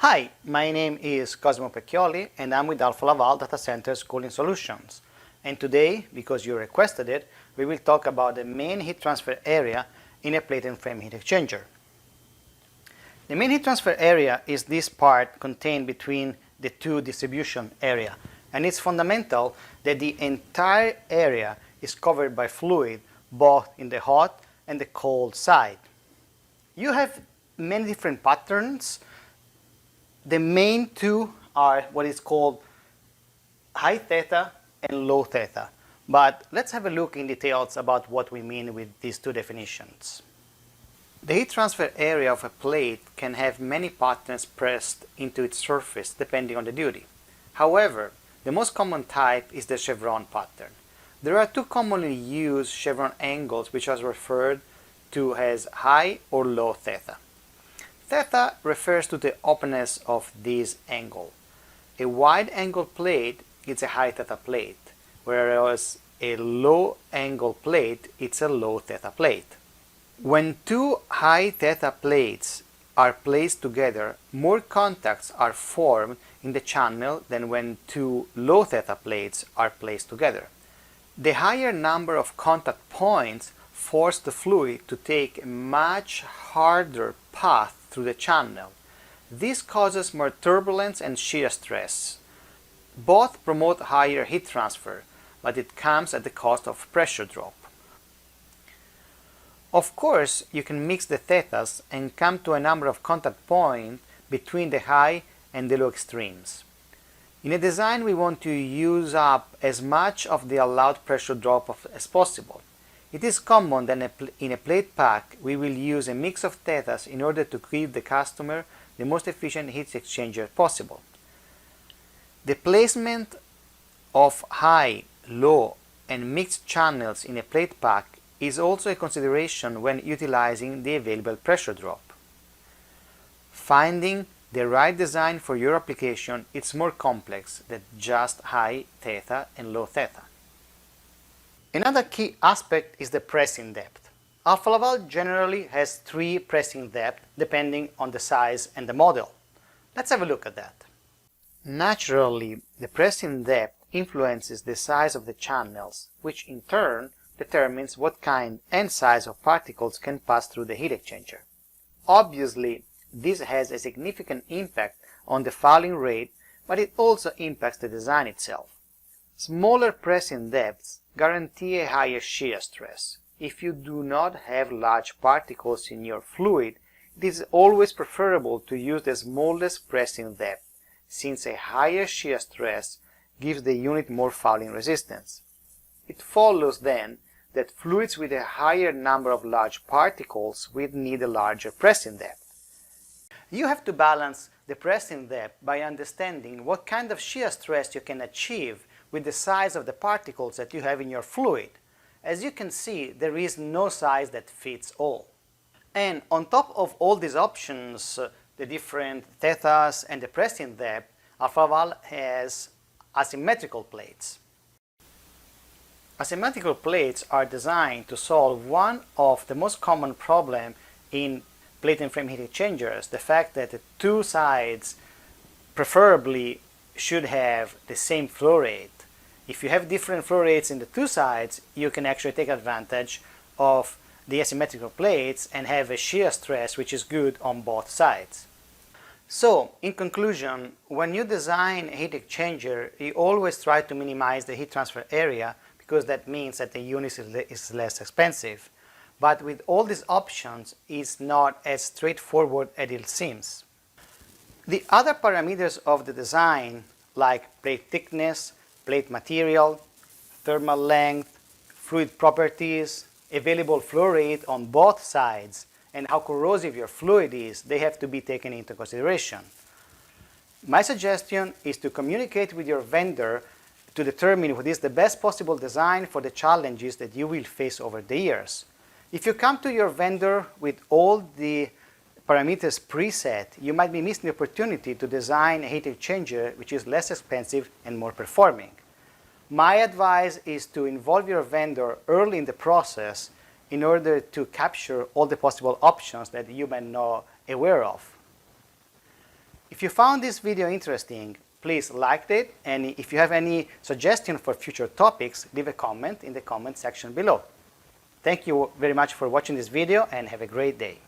Hi, my name is Cosimo Pecchioli and I'm with Alfa Laval Data Centers Cooling Solutions. And today, because you requested it, we will talk about the main heat transfer area in a plate and frame heat exchanger. The main heat transfer area is this part contained between the two distribution area, and it's fundamental that the entire area is covered by fluid both in the hot and the cold side. You have many different patterns. The main two are what is called high theta and low theta. But let's have a look in details about what we mean with these two definitions. The heat transfer area of a plate can have many patterns pressed into its surface depending on the duty. However, the most common type is the chevron pattern. There are two commonly used chevron angles which are referred to as high or low theta. Theta refers to the openness of this angle. A wide angle plate is a high theta plate, whereas a low angle plate is a low theta plate. When two high theta plates are placed together, more contacts are formed in the channel than when two low theta plates are placed together. The higher number of contact points force the fluid to take a much harder path through the channel. This causes more turbulence and shear stress. Both promote higher heat transfer, but it comes at the cost of pressure drop. Of course, you can mix the thetas and come to a number of contact points between the high and the low extremes. In a design, we want to use up as much of the allowed pressure drop as possible. It is common that in a plate pack we will use a mix of thetas in order to give the customer the most efficient heat exchanger possible. The placement of high, low, and mixed channels in a plate pack is also a consideration when utilizing the available pressure drop. Finding the right design for your application is more complex than just high theta and low theta. Another key aspect is the pressing depth. Alfa Laval generally has 3 pressing depths depending on the size and the model. Let's have a look at that. Naturally, the pressing depth influences the size of the channels, which in turn determines what kind and size of particles can pass through the heat exchanger. Obviously, this has a significant impact on the fouling rate, but it also impacts the design itself. Smaller pressing depths guarantee a higher shear stress. If you do not have large particles in your fluid, it is always preferable to use the smallest pressing depth, since a higher shear stress gives the unit more fouling resistance. It follows then that fluids with a higher number of large particles will need a larger pressing depth. You have to balance the pressing depth by understanding what kind of shear stress you can achieve with the size of the particles that you have in your fluid. As you can see, there is no size that fits all. And on top of all these options, the different thetas and the pressing depth, Alfa Laval has asymmetrical plates. Asymmetrical plates are designed to solve one of the most common problems in plate and frame heat exchangers, the fact that the two sides preferably should have the same flow rate. If you have different flow rates in the two sides, you can actually take advantage of the asymmetrical plates and have a shear stress which is good on both sides. So, in conclusion, when you design a heat exchanger, you always try to minimize the heat transfer area because that means that the unit is less expensive. But with all these options, it's not as straightforward as it seems. The other parameters of the design, like plate thickness, plate material, thermal length, fluid properties, available flow rate on both sides, and how corrosive your fluid is, they have to be taken into consideration. My suggestion is to communicate with your vendor to determine what is the best possible design for the challenges that you will face over the years. If you come to your vendor with all the parameters preset, you might be missing the opportunity to design a heat exchanger which is less expensive and more performing. My advice is to involve your vendor early in the process in order to capture all the possible options that you may not be aware of. If you found this video interesting, please like it, and if you have any suggestion for future topics, leave a comment in the comment section below. Thank you very much for watching this video and have a great day.